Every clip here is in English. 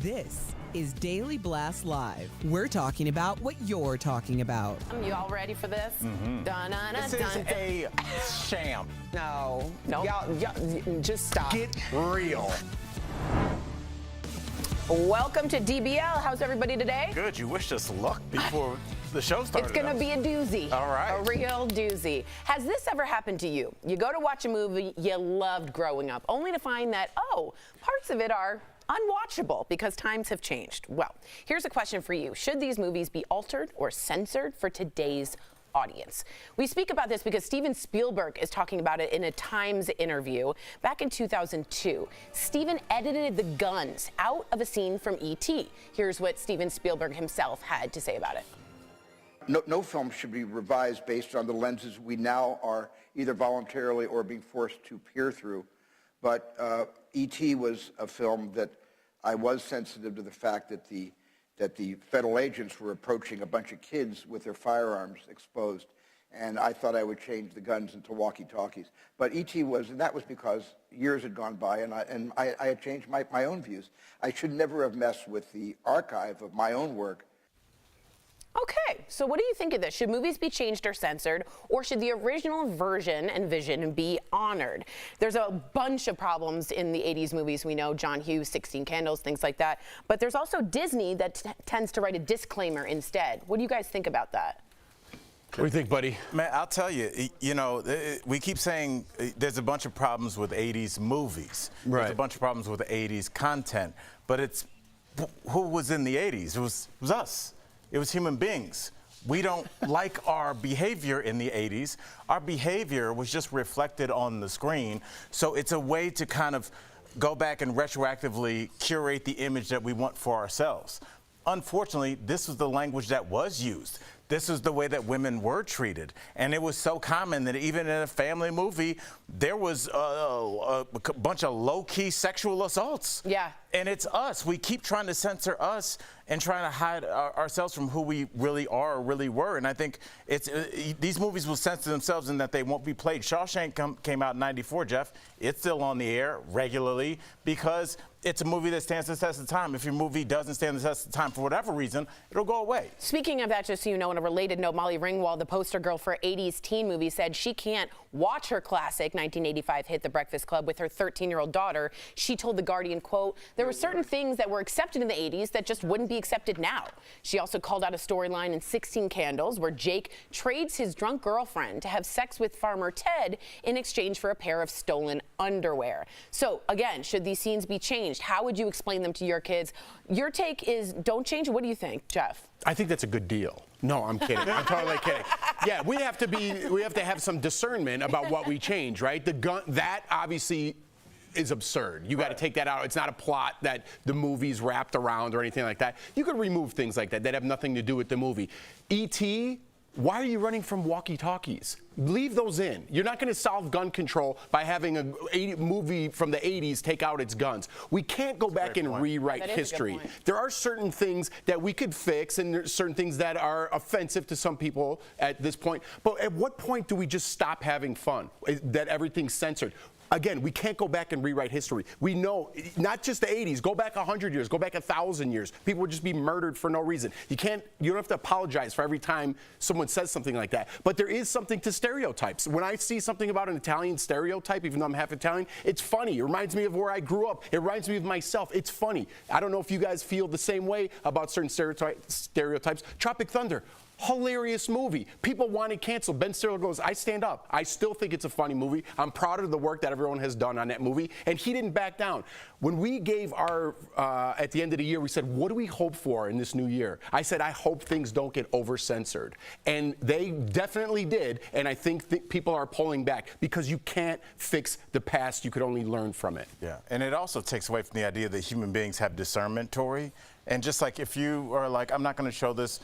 This is Daily Blast Live. We're talking about what you're talking about. You all ready for this? This is a sham. No. Y'all, just stop. Get real. Welcome to DBL. How's everybody today? Good. You wished us luck before the show started. It's going to be a doozy. All right. A real doozy. Has this ever happened to you? You go to watch a movie you loved growing up, only to find that, parts of it are unwatchable because times have changed. Well, here's a question for you. Should these movies be altered or censored for today's audience? We speak about this because Steven Spielberg is talking about it in a Times interview. Back in 2002, Steven edited the guns out of a scene from E.T. Here's what Steven Spielberg himself had to say about it. No film should be revised based on the lenses we now are either voluntarily or being forced to peer through. But E.T. was a film that I was sensitive to the fact that the federal agents were approaching a bunch of kids with their firearms exposed, and I thought I would change the guns into walkie-talkies. But E.T. and that was because years had gone by, and I had changed my own views. I should never have messed with the archive of my own work. Okay, so what do you think of this? Should movies be changed or censored, or should the original version and vision be honored? There's a bunch of problems in the 80s movies. We know John Hughes, 16 Candles, things like that. But there's also Disney that tends to write a disclaimer instead. What do you guys think about that? What do you think, buddy? Man, I'll tell you, we keep saying there's a bunch of problems with 80s movies. Right. There's a bunch of problems with 80s content. But it's who was in the 80s? It was us. It was human beings. We don't like our behavior in the 80s. Our behavior was just reflected on the screen. So it's a way to kind of go back and retroactively curate the image that we want for ourselves. Unfortunately, this was the language that was used. This is the way that women were treated. And it was so common that even in a family movie, there was a bunch of low-key sexual assaults. Yeah. And it's us. We keep trying to censor us and trying to hide ourselves from who we really are or really were. And I think these movies will censor themselves in that they won't be played. Shawshank came out in '94, Jeff. It's still on the air regularly because it's a movie that stands the test of time. If your movie doesn't stand the test of time for whatever reason, it'll go away. Speaking of that, just so you know, on a related note, Molly Ringwald, the poster girl for 80s teen movie, said she can't watch her classic 1985 hit The Breakfast Club with her 13-year-old daughter. She told The Guardian, quote, there were certain things that were accepted in the 80s that just wouldn't be accepted now. She also called out a storyline in 16 Candles where Jake trades his drunk girlfriend to have sex with Farmer Ted in exchange for a pair of stolen underwear. So again, should these scenes be changed? How would you explain them to your kids? Your take is don't change. What do you think, Jeff? I think that's a good deal. No, I'm kidding. I'm totally kidding. Yeah, we have to have some discernment about what we change, right? The gun, that obviously is absurd. You got to take that out. It's not a plot that the movie's wrapped around or anything like that. You could remove things like that that have nothing to do with the movie. E.T., why are you running from walkie-talkies? Leave those in. You're not going to solve gun control by having a movie from the 80s take out its guns. We can't go back and rewrite history. There are certain things that we could fix, and there's certain things that are offensive to some people at this point. But at what point do we just stop having fun? That everything's censored? Again, we can't go back and rewrite history. We know, not just the 80s, go back 100 years, go back 1,000 years. People would just be murdered for no reason. You don't have to apologize for every time someone says something like that. But there is something to stereotypes. When I see something about an Italian stereotype, even though I'm half Italian, it's funny. It reminds me of where I grew up. It reminds me of myself. It's funny. I don't know if you guys feel the same way about certain stereotypes. Tropic Thunder. Hilarious movie. People wanted canceled. Ben Stiller goes, I stand up. I still think it's a funny movie. I'm proud of the work that everyone has done on that movie. And he didn't back down. When we gave our, at the end of the year, we said, what do we hope for in this new year? I said, I hope things don't get over-censored. And they definitely did. And I think people are pulling back because you can't fix the past. You could only learn from it. Yeah. And it also takes away from the idea that human beings have discernment, Tori. And just like if you are like, I'm not going to show this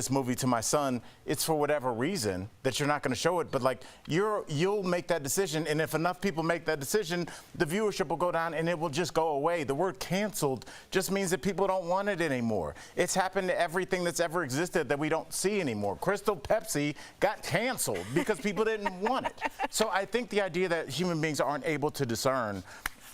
movie to my son, it's for whatever reason that you're not going to show it. But like you'll make that decision, and if enough people make that decision, the viewership will go down and it will just go away. The word canceled just means that people don't want it anymore. It's happened to everything that's ever existed that we don't see anymore. Crystal Pepsi got canceled because people didn't want it. So I think the idea that human beings aren't able to discern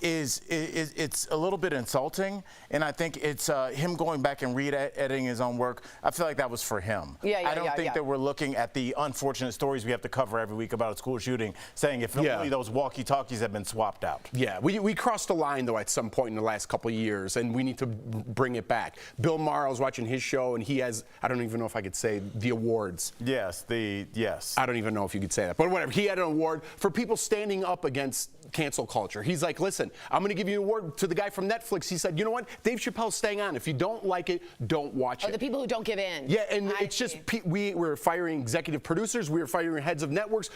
it's a little bit insulting, and I think it's him going back and re-editing his own work. I feel like that was for him. I don't think that we're looking at the unfortunate stories we have to cover every week about a school shooting, saying if only those walkie-talkies have been swapped out. Yeah, we crossed the line, though, at some point in the last couple of years, and we need to bring it back. Bill Maher, I was watching his show, and he has, I don't even know if I could say the awards. Yes. I don't even know if you could say that, but whatever. He had an award for people standing up against cancel culture. He's like, listen, I'm going to give you an award to the guy from Netflix. He said, you know what? Dave Chappelle's staying on. If you don't like it, don't watch it. The people who don't give in. Yeah, and it's just, we're firing executive producers. We're firing heads of networks.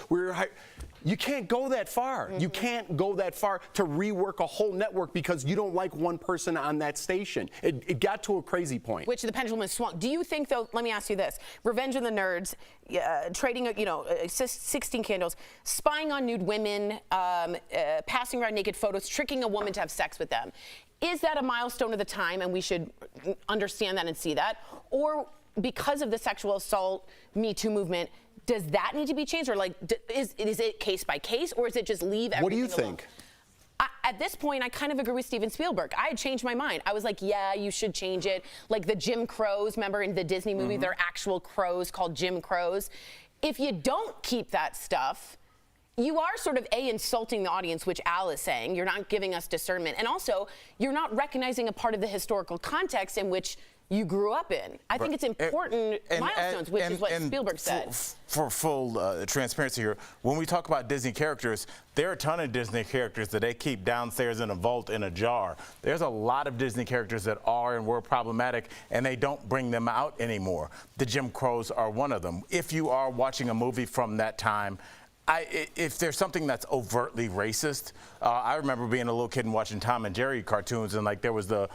You can't go that far. You can't go that far to rework a whole network because you don't like one person on that station. It got to a crazy point. Which the pendulum has swung. Do you think, though, let me ask you this, Revenge of the Nerds, trading, 16 Candles, spying on nude women, passing around naked photos, tricking a woman to have sex with them. Is that a milestone of the time and we should understand that and see that? Or because of the sexual assault Me Too movement, does that need to be changed? Or is it case by case, or is it just leave everything What do you alone? think? At this point, I kind of agree with Steven Spielberg. I had changed my mind. I was like, yeah, you should change it. Like the Jim Crows, remember in the Disney movie, they're actual crows called Jim Crows. If you don't keep that stuff, you are sort of insulting the audience, which Al is saying. You're not giving us discernment. And also, you're not recognizing a part of the historical context in which you grew up in. I think it's important milestones, which is what Spielberg said. For full transparency here, when we talk about Disney characters, there are a ton of Disney characters that they keep downstairs in a vault in a jar. There's a lot of Disney characters that are and were problematic, and they don't bring them out anymore. The Jim Crows are one of them. If you are watching a movie from that time, if there's something that's overtly racist, I remember being a little kid and watching Tom and Jerry cartoons, and there was the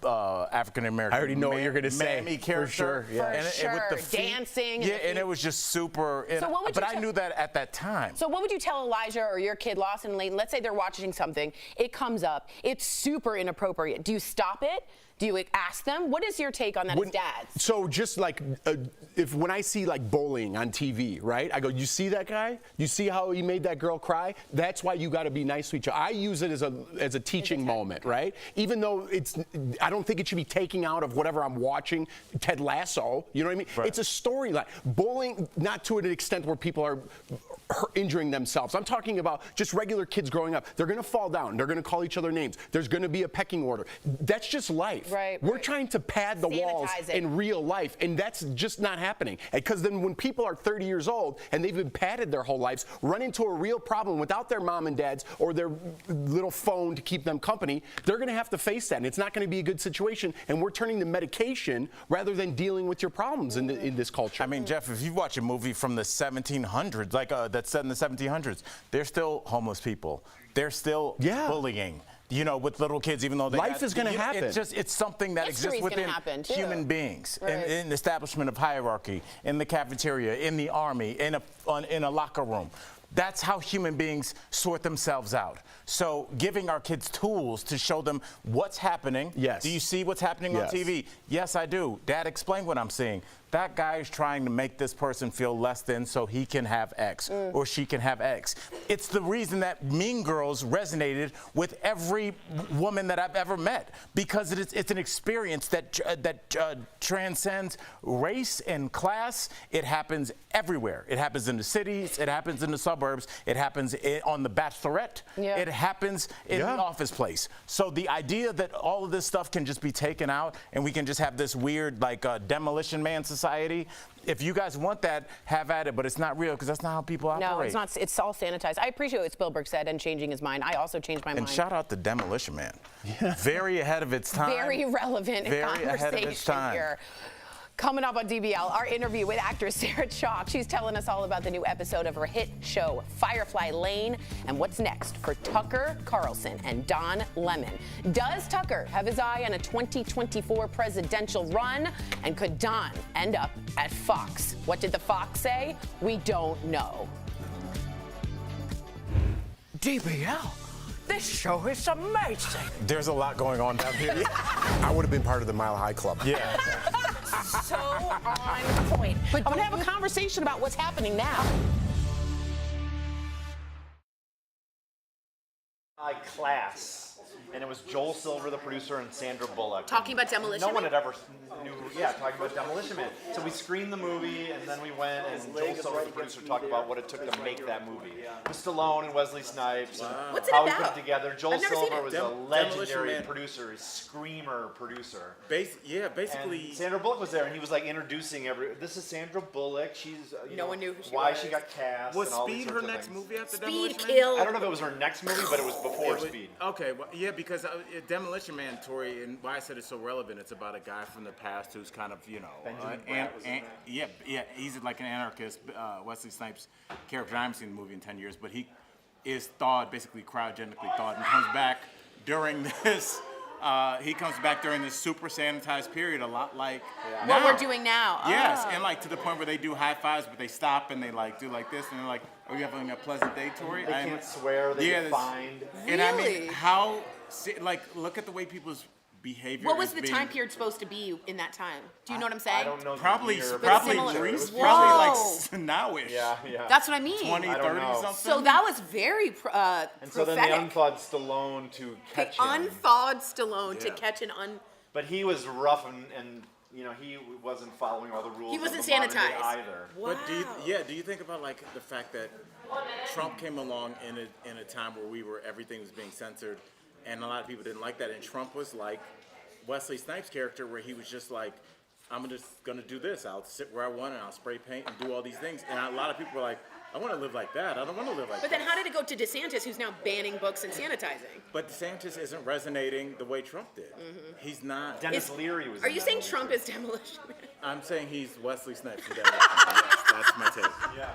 African American. I already know what you're going to say. Mammy character, for sure. Yeah. And with the feet, dancing. Yeah, and it was just super. But I knew that at that time. So what would you tell Elijah or your kid, Lawson and Layton? Let's say they're watching something, it comes up, it's super inappropriate. Do you stop it? Do you ask them? What is your take on that as dads? So just like, when I see like bullying on TV, right? I go, you see that guy? You see how he made that girl cry? That's why you got to be nice to each other. I use it as a teaching moment, right? Even though I don't think it should be taking out of whatever I'm watching, Ted Lasso, you know what I mean? Right. It's a storyline. Bullying, not to an extent where people are injuring themselves. I'm talking about just regular kids growing up. They're going to fall down. They're going to call each other names. There's going to be a pecking order. That's just life. Right. We're trying to pad the walls in real life, and that's just not happening. Because then when people are 30 years old and they've been padded their whole lives, run into a real problem without their mom and dads or their little phone to keep them company, they're going to have to face that, and it's not going to be a good situation. And we're turning to medication rather than dealing with your problems in this culture. I mean, Jeff, if you watch a movie from the 1700s, that's set in the 1700s, there's still homeless people. They're still bullying. With little kids, even though life is going to happen. It's something that exists within human beings, in the establishment of hierarchy, in the cafeteria, in the army, in a locker room. That's how human beings sort themselves out. So giving our kids tools to show them what's happening. Yes. Do you see what's happening on TV? Yes, I do. Dad, explain what I'm seeing. That guy is trying to make this person feel less than so he can have X or she can have X. It's the reason that Mean Girls resonated with every woman that I've ever met, because it's an experience that transcends race and class. It happens everywhere. It happens in the cities. It happens in the suburbs. It happens on the Bachelorette. Yeah. It happens in the office place. So the idea that all of this stuff can just be taken out and we can just have this weird Demolition Man society, if you guys want that, have at it, but it's not real because that's not how people operate. No, it's not. It's all sanitized. I appreciate what Spielberg said and changing his mind. I also changed my mind. And shout out to Demolition Man. Very ahead of its time. Very relevant conversation here. Coming up on DBL, our interview with actress Sarah Chalk. She's telling us all about the new episode of her hit show, Firefly Lane, and what's next for Tucker Carlson and Don Lemon. Does Tucker have his eye on a 2024 presidential run? And could Don end up at Fox? What did the Fox say? We don't know. DBL. This show is amazing. There's a lot going on down here. I would have been part of the Mile High Club. Yeah. So on point. But I'm going to have a conversation about what's happening now. Class. And it was Joel Silver, the producer, and Sandra Bullock. Talking about Demolition No one Man? had ever knew, talking about Demolition Man. So we screened the movie, and then we went, and Joel Silver, the producer, talked about what it took to make that movie. With Stallone and Wesley Snipes, and What's it how we about? put it together. Joel I've never seen Silver it. was a Demolition legendary Man. producer, a screamer producer. Basically. And Sandra Bullock was there, and he was like introducing this is Sandra Bullock. She's No one knew who she why was. she got cast. Was and all these Speed sorts her of next things. movie after Speed Demolition Man? Kill. I don't know if it was her next movie, but it was before Speed. Okay, well, yeah, because Demolition Man, Tori, and why I said it's so relevant, it's about a guy from the past who's kind of, Benjamin Bratt was in that. he's like an anarchist. Wesley Snipes' character, I haven't seen the movie in 10 years, but he is thawed, basically cryogenically thawed, and comes back during this. He comes back during this super sanitized period, a lot like What now. we're doing now. Yes, Oh. and like to the point where they do high fives, but they stop and they like do like this, and they're like, "Are you having a pleasant day, Tori?" They can't swear. They get that's- fined. And I Really? mean, look at the way people's behavior. What was is the being- time period supposed to be in that time? Do you know what I'm saying? I don't know. the Probably year, but probably similar. it was probably like Whoa. nowish. Yeah. That's what I mean. 20, I don't 30 know. something. So that was very And so then they prophetic. unthawed Stallone to catch him. Unthawed Stallone to Yeah. catch an But he was rough and he wasn't following all the rules. He of wasn't the modern day sanitized. either. Wow. But do you think about like the fact that Trump came along in a time where everything was being censored, and a lot of people didn't like that, and Trump was like Wesley Snipes' character, where he was just like, I'm just gonna do this. I'll sit where I want and I'll spray paint and do all these things. And a lot of people were like, I want to live like that. I don't want to live like But that. then how did it go to DeSantis, who's now banning books and sanitizing? But DeSantis isn't resonating the way Trump did. He's not. Dennis Leary was. Are in you that saying movie, Trump too. is Demolition Man? I'm saying he's Wesley Snipes. In Demolition. Yes, that's my take. Yeah.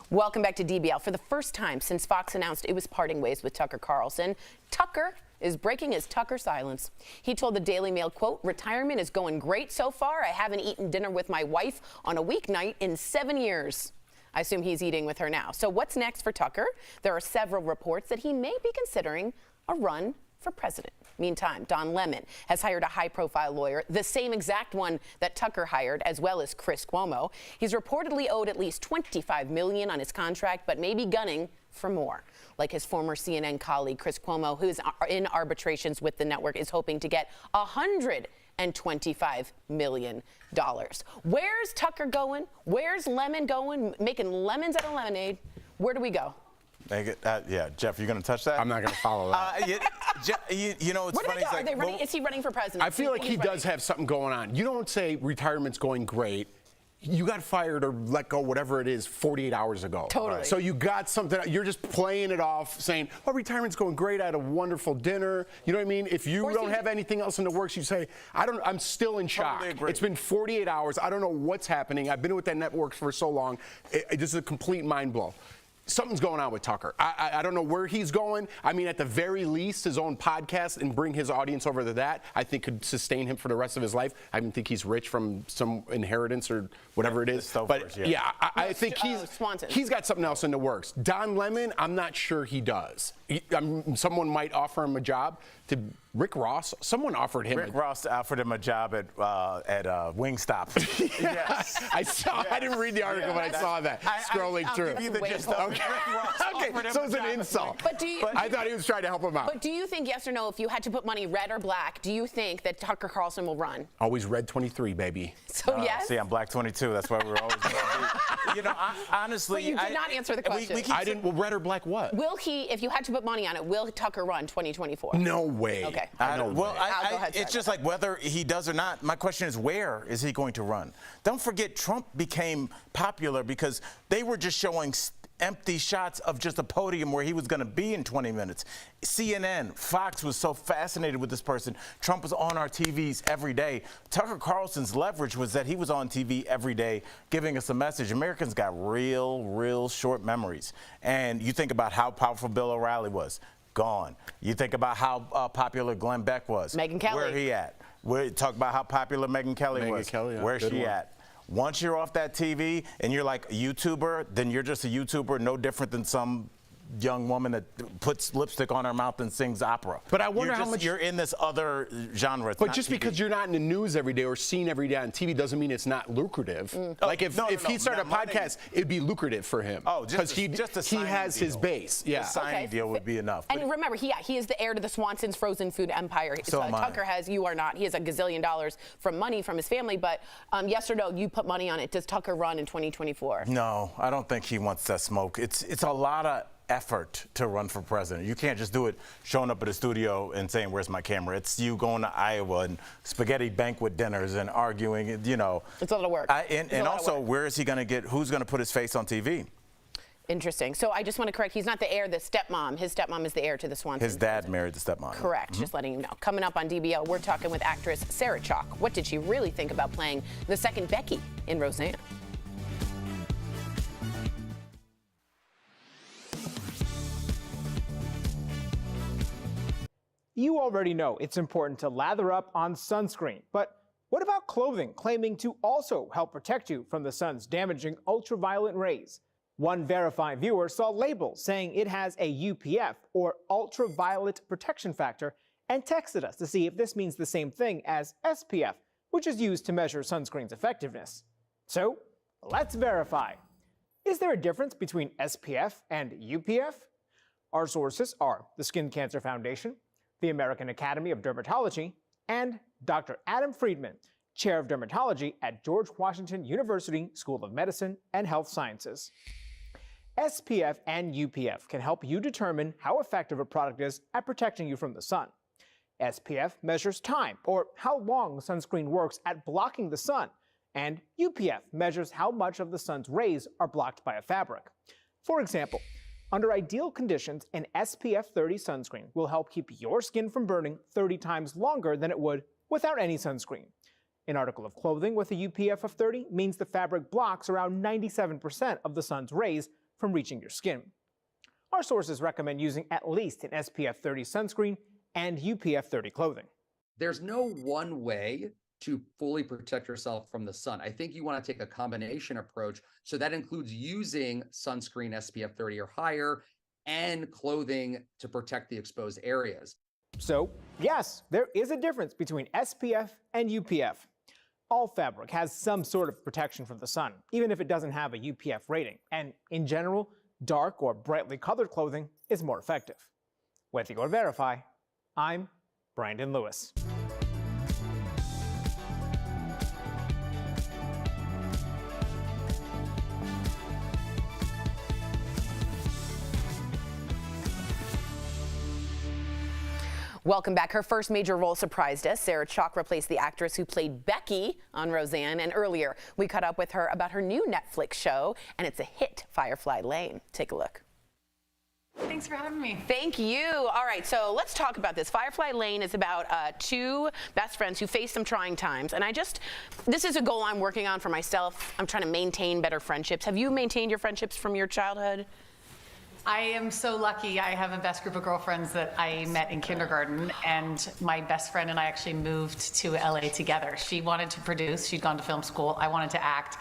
Welcome back to DBL. For the first time since Fox announced it was parting ways with Tucker Carlson, Tucker is breaking his Tucker silence. He told the Daily Mail, quote, "Retirement is going great so far. I haven't eaten dinner with my wife on a weeknight in 7 years." I assume he's eating with her now. So what's next for Tucker? There are several reports that he may be considering a run for president. Meantime, Don Lemon has hired a high-profile lawyer, the same exact one that Tucker hired, as well as Chris Cuomo. He's reportedly owed at least $25 million on his contract, but may be gunning for more. Like his former CNN colleague, Chris Cuomo, who's in arbitrations with the network, is hoping to get $125 million. Where's Tucker going? Where's Lemon going? Making lemons out of lemonade. Where do we go? Yeah, Jeff, you gonna touch that? I'm not going to follow that. You know, it's Where do funny. they go? It's Are like, they running? Is he running for president? I feel like He's he running. does have something going on. You don't say retirement's going great. You got fired or let go, whatever it is, 48 hours ago. Totally. So you got something. You're just playing it off, saying, "Oh, retirement's going great. I had a wonderful dinner." You know what I mean? If you Or don't you- have anything else in the works, you say, I'm still in shock. Totally agree. It's been 48 hours. I don't know what's happening. I've been with that network for so long. This is a complete mind blow. Something's going on with Tucker. I don't know where he's going. I mean, at the very least, his own podcast and bring his audience over to that, I think could sustain him for the rest of his life. I don't think he's rich from some inheritance or whatever it is. Stofers, But yeah. I think Swanson. he's got something else in the works. Don Lemon, I'm not sure he does. Someone might offer him a job. To Rick Ross, someone offered him. Rick Ross offered him a job at Wingstop. Yes. I saw. I didn't read the article, but I saw that scrolling I'll through. give you the Wait, gist of it. Okay. Rick Ross Okay, offered him so a it's an job at insult. But do you? I thought he was trying to help him out. But do you think, yes or no, if you had to put money red or black, do you think that Tucker Carlson will run? Always red 23, baby. So yes. See, I'm Black 22. That's why we're always going to be. You know, honestly. But you did not answer the question. We keep I didn't. Well, red or black what? Will he, if you had to put money on it, will Tucker run 2024? No way. Okay. No well, way. Go ahead, it's sorry. just like whether he does or not. My question is, where is he going to run? Don't forget, Trump became popular because they were just showing empty shots of just a podium where he was going to be in 20 minutes. CNN, Fox was so fascinated with this person. Trump was on our TVs every day. Tucker Carlson's leverage was that he was on TV every day giving us a message. Americans got real short memories. And you think about how powerful Bill O'Reilly was. Gone. You think about how popular Glenn Beck was. Megyn Kelly. Where he at? We talk about how popular Megyn Kelly Megyn was. Kelly, yeah, Where's good she one. at? Once you're off that TV and you're like a YouTuber, then you're just a YouTuber, no different than some young woman that puts lipstick on her mouth and sings opera. But I wonder how much you're in this other genre. It's But not just TV. because you're not in the news every day or seen every day on TV doesn't mean it's not lucrative. Like if he started a not money. podcast, it'd be lucrative for him. Oh, because just a he signing has his deal. base. Yeah. A signing Okay. deal would be enough. And remember, he is the heir to the Swanson's frozen food empire. So am I. Tucker has, you are not. He has $1 gazillion from money from his family, but yes or no, you put money on it. Does Tucker run in 2024? No, I don't think he wants that smoke. It's a lot of effort to run for president. You can't just do it showing up at a studio and saying, where's my camera? It's you going to Iowa and spaghetti banquet dinners and arguing, you know. It's a lot of work. And also, where is he going to get, who's going to put his face on TV? Interesting. So I just want to correct, he's not the heir, the stepmom. His stepmom is the heir to the Swanson. His dad married the stepmom. Correct, just letting you know. Coming up on DBL, we're talking with actress Sarah Chalke. What did she really think about playing the second Becky in Roseanne? You already know it's important to lather up on sunscreen, but what about clothing claiming to also help protect you from the sun's damaging ultraviolet rays? One verified viewer saw labels saying it has a UPF, or ultraviolet protection factor, and texted us to see if this means the same thing as SPF, which is used to measure sunscreen's effectiveness. So, let's verify. Is there a difference between SPF and UPF? Our sources are the Skin Cancer Foundation, the American Academy of Dermatology, and Dr. Adam Friedman, Chair of Dermatology at George Washington University School of Medicine and Health Sciences. SPF and UPF can help you determine how effective a product is at protecting you from the sun. SPF measures time, or how long sunscreen works at blocking the sun, and UPF measures how much of the sun's rays are blocked by a fabric. For example, under ideal conditions, an SPF 30 sunscreen will help keep your skin from burning 30 times longer than it would without any sunscreen. An article of clothing with a UPF of 30 means the fabric blocks around 97% of the sun's rays from reaching your skin. Our sources recommend using at least an SPF 30 sunscreen and UPF 30 clothing. There's no one way to fully protect yourself from the sun. I think you want to take a combination approach. So that includes using sunscreen SPF 30 or higher and clothing to protect the exposed areas. So, yes, there is a difference between SPF and UPF. All fabric has some sort of protection from the sun, even if it doesn't have a UPF rating. And in general, dark or brightly colored clothing is more effective. With your Verify, I'm Brandon Lewis. Welcome back. Her first major role surprised us. Sarah Chalke replaced the actress who played Becky on Roseanne, and earlier we caught up with her about her new Netflix show, and it's a hit, Firefly Lane. Take a look. Thanks for having me. Thank you. All right, so let's talk about this. Firefly Lane is about two best friends who face some trying times, and this is a goal I'm working on for myself. I'm trying to maintain better friendships. Have you maintained your friendships from your childhood? I am so lucky. I have a best group of girlfriends that I met in kindergarten, and my best friend and I actually moved to LA together. She wanted to produce. She'd gone to film school. I wanted to act,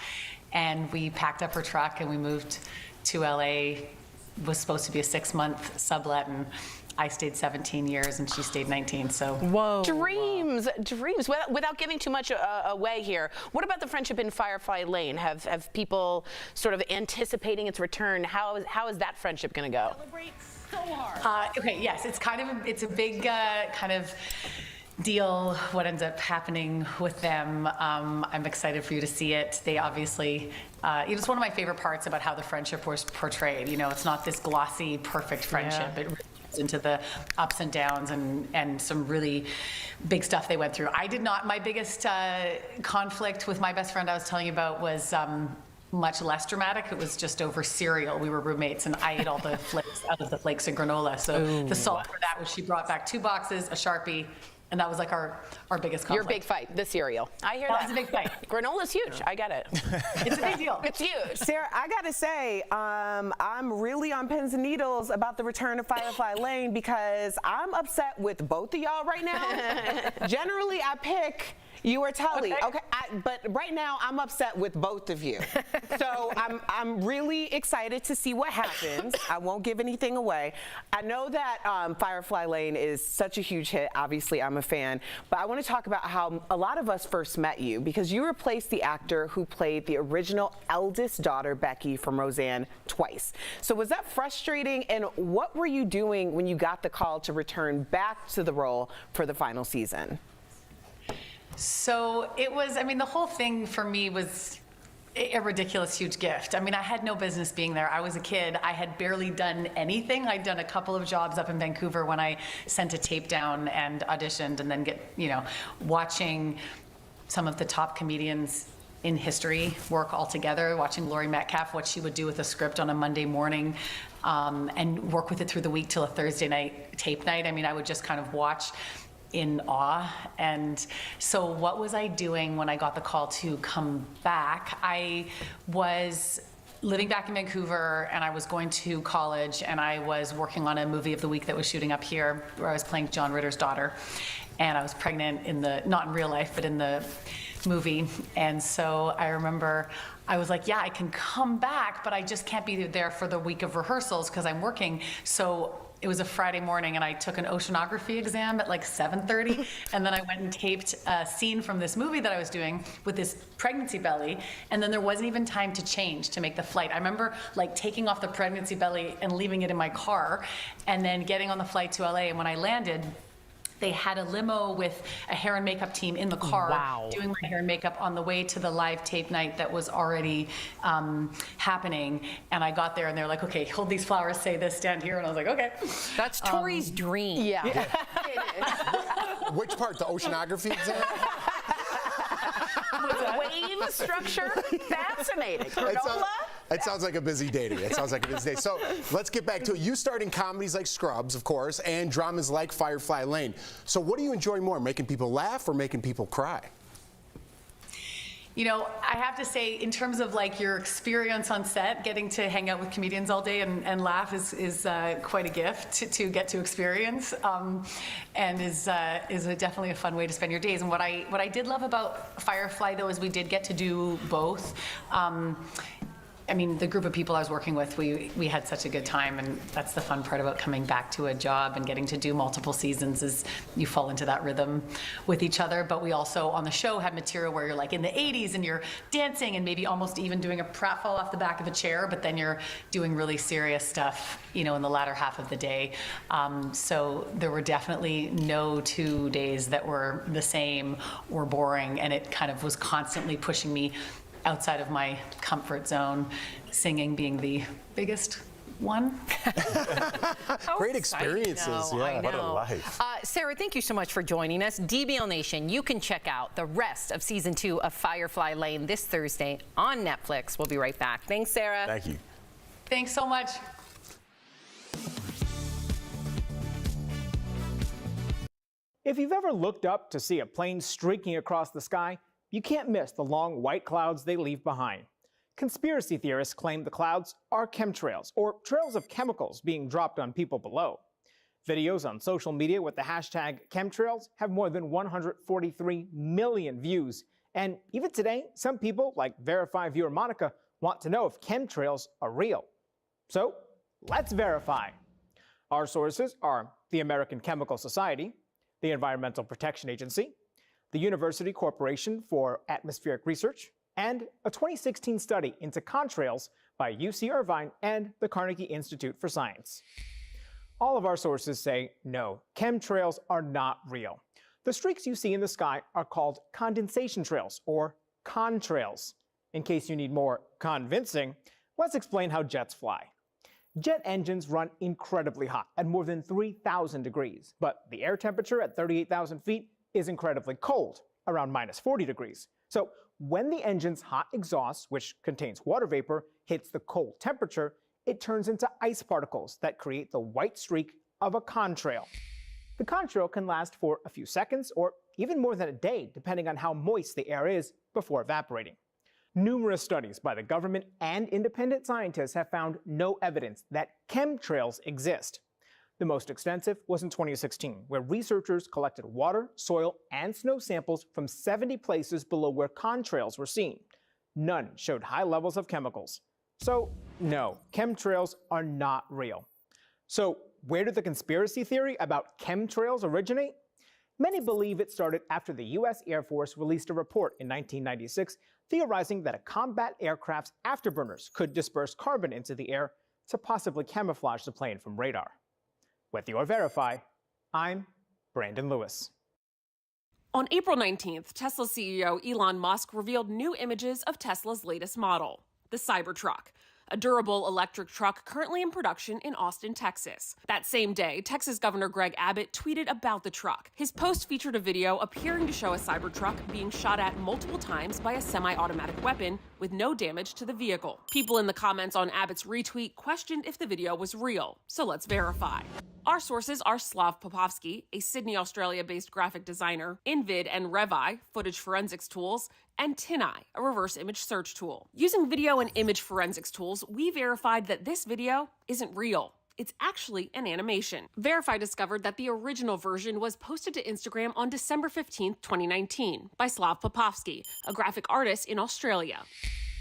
and we packed up her truck and we moved to LA. It was supposed to be a 6-month sublet, and I stayed 17 years and she stayed 19, so. Whoa. Dreams. Without giving too much away here, what about the friendship in Firefly Lane? Have people sort of anticipating its return? How is that friendship gonna go? Celebrate so hard. Okay, yes, it's a big kind of deal what ends up happening with them. I'm excited for you to see it. They obviously, it's one of my favorite parts about how the friendship was portrayed. You know, it's not this glossy, perfect friendship. Yeah. It really gets into the ups and downs and some really big stuff they went through. I did not, my biggest conflict with my best friend I was telling you about was much less dramatic. It was just over cereal. We were roommates and I ate all the flakes out of the flakes and granola. So the salt for that was she brought back 2 boxes, a Sharpie, And that was like our biggest conflict. Your big fight, the cereal. I hear That that. was a big fight. Granola's huge. I get it. It's a big deal. It's huge. Sarah, I gotta say, I'm really on pins and needles about the return of Firefly Lane because I'm upset with both of y'all right now. Generally, I pick you or Tully. Okay, but right now I'm upset with both of you. So I'm really excited to see what happens. I won't give anything away. I know that Firefly Lane is such a huge hit. Obviously, I'm a fan, but I want to talk about how a lot of us first met you because you replaced the actor who played the original eldest daughter, Becky, from Roseanne twice. So was that frustrating? And what were you doing when you got the call to return back to the role for the final season? So it was, I mean, the whole thing for me was a ridiculous, huge gift. I mean, I had no business being there. I was a kid. I had barely done anything. I'd done a couple of jobs up in Vancouver when I sent a tape down and auditioned, and then watching some of the top comedians in history work all together, watching Laurie Metcalf, what she would do with a script on a Monday morning, and work with it through the week till a Thursday night tape night. I mean, I would just kind of watch in awe. And so what was I doing when I got the call to come back? I was living back in Vancouver, and I was going to college, and I was working on a movie of the week that was shooting up here where I was playing John Ritter's daughter, and I was pregnant in the, not in real life, but in the movie. And so I remember I was like, yeah, I can come back, but I just can't be there for the week of rehearsals because I'm working. So it was a Friday morning, and I took an oceanography exam at like 7:30, and then I went and taped a scene from this movie that I was doing with this pregnancy belly, and then there wasn't even time to change to make the flight. I remember like taking off the pregnancy belly and leaving it in my car, and then getting on the flight to LA, and when I landed, they had a limo with a hair and makeup team in the car doing my hair and makeup on the way to the live tape night that was already happening. And I got there, and they're like, okay, hold these flowers, say this, stand here. And I was like, okay. That's Tori's dream. Yeah. It is. Which part? The oceanography exam? Wave structure, fascinating. Granola? It sounds like a busy day to me. It sounds like a busy day. So let's get back to it. You starred in comedies like Scrubs, of course, and dramas like Firefly Lane. So what do you enjoy more, making people laugh or making people cry? You know, I have to say, in terms of like your experience on set, getting to hang out with comedians all day and laugh is quite a gift to get to experience, and is definitely a fun way to spend your days. And what I did love about Firefly, though, is we did get to do both. I mean, the group of people I was working with, we had such a good time, and that's the fun part about coming back to a job and getting to do multiple seasons is you fall into that rhythm with each other. But we also, on the show, had material where you're like in the 80s and you're dancing and maybe almost even doing a pratfall off the back of a chair, but then you're doing really serious stuff, you know, in the latter half of the day. So there were definitely no 2 days that were the same or boring, and it kind of was constantly pushing me outside of my comfort zone, singing being the biggest one. Great experiences. Yeah. What a life. Sarah, thank you so much for joining us. DBL Nation, you can check out the rest of season 2 of Firefly Lane this Thursday on Netflix. We'll be right back. Thanks, Sarah. Thank you. Thanks so much. If you've ever looked up to see a plane streaking across the sky, you can't miss the long white clouds they leave behind. Conspiracy theorists claim the clouds are chemtrails, or trails of chemicals being dropped on people below. Videos on social media with the hashtag chemtrails have more than 143 million views. And even today, some people, like Verify viewer Monica, want to know if chemtrails are real. So let's verify. Our sources are the American Chemical Society, the Environmental Protection Agency, the University Corporation for Atmospheric Research, and a 2016 study into contrails by UC Irvine and the Carnegie Institute for Science. All of our sources say no, chemtrails are not real. The streaks you see in the sky are called condensation trails, or contrails. In case you need more convincing, let's explain how jets fly. Jet engines run incredibly hot at more than 3,000 degrees, but the air temperature at 38,000 feet is incredibly cold, around -40 degrees. So when the engine's hot exhaust, which contains water vapor, hits the cold temperature, it turns into ice particles that create the white streak of a contrail. The contrail can last for a few seconds or even more than a day, depending on how moist the air is before evaporating. Numerous studies by the government and independent scientists have found no evidence that chemtrails exist. The most extensive was in 2016, where researchers collected water, soil, and snow samples from 70 places below where contrails were seen. None showed high levels of chemicals. So, no, chemtrails are not real. So, where did the conspiracy theory about chemtrails originate? Many believe it started after the U.S. Air Force released a report in 1996 theorizing that a combat aircraft's afterburners could disperse carbon into the air to possibly camouflage the plane from radar. With your Verify, I'm Brandon Lewis. On April 19th, Tesla CEO Elon Musk revealed new images of Tesla's latest model, the Cybertruck, a durable electric truck currently in production in Austin, Texas. That same day, Texas Governor Greg Abbott tweeted about the truck. His post featured a video appearing to show a Cybertruck being shot at multiple times by a semi-automatic weapon with no damage to the vehicle. People in the comments on Abbott's retweet questioned if the video was real, so let's verify. Our sources are Slav Popovsky, a Sydney, Australia-based graphic designer, Invid and Revi, footage forensics tools, and TinEye, a reverse image search tool. Using video and image forensics tools, we verified that this video isn't real. It's actually an animation. Verify discovered that the original version was posted to Instagram on December 15, 2019, by Slav Popovsky, a graphic artist in Australia.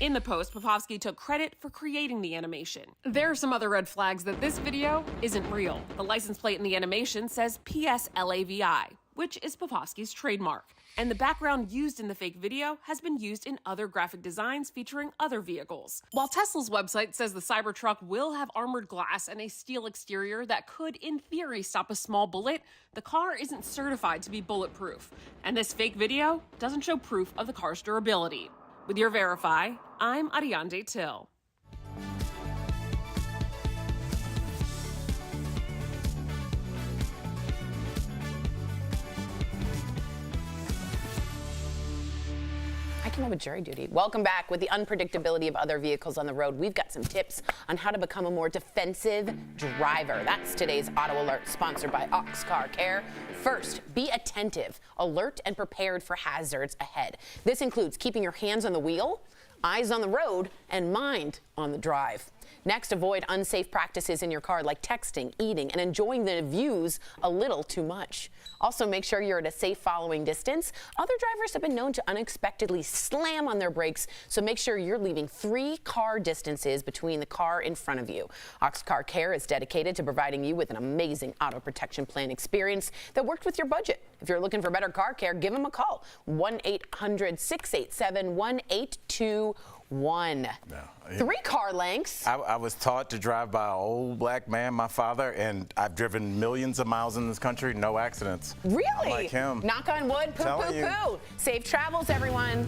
In the post, Popovsky took credit for creating the animation. There are some other red flags that this video isn't real. The license plate in the animation says PSLAVI, which is Popovsky's trademark. And the background used in the fake video has been used in other graphic designs featuring other vehicles. While Tesla's website says the Cybertruck will have armored glass and a steel exterior that could, in theory, stop a small bullet, the car isn't certified to be bulletproof. And this fake video doesn't show proof of the car's durability. With your Verify, I'm Ariande Till. I came up with jury duty. Welcome back. With the unpredictability of other vehicles on the road, we've got some tips on how to become a more defensive driver. That's today's Auto Alert, sponsored by Ox Car Care. First, be attentive, alert, and prepared for hazards ahead. This includes keeping your hands on the wheel, eyes on the road, and mind on the drive. Next, avoid unsafe practices in your car like texting, eating, and enjoying the views a little too much. Also, make sure you're at a safe following distance. Other drivers have been known to unexpectedly slam on their brakes, so make sure you're leaving 3 car distances between the car in front of you. Ox Car Care is dedicated to providing you with an amazing auto protection plan experience that worked with your budget. If you're looking for better car care, give them a call. 1-800-687-1821. 3 car lengths. I was taught to drive by an old black man, my father, and I've driven millions of miles in this country, no accidents. Really? I'm like him. Knock on wood, poo, poo, poo. Safe travels, everyone.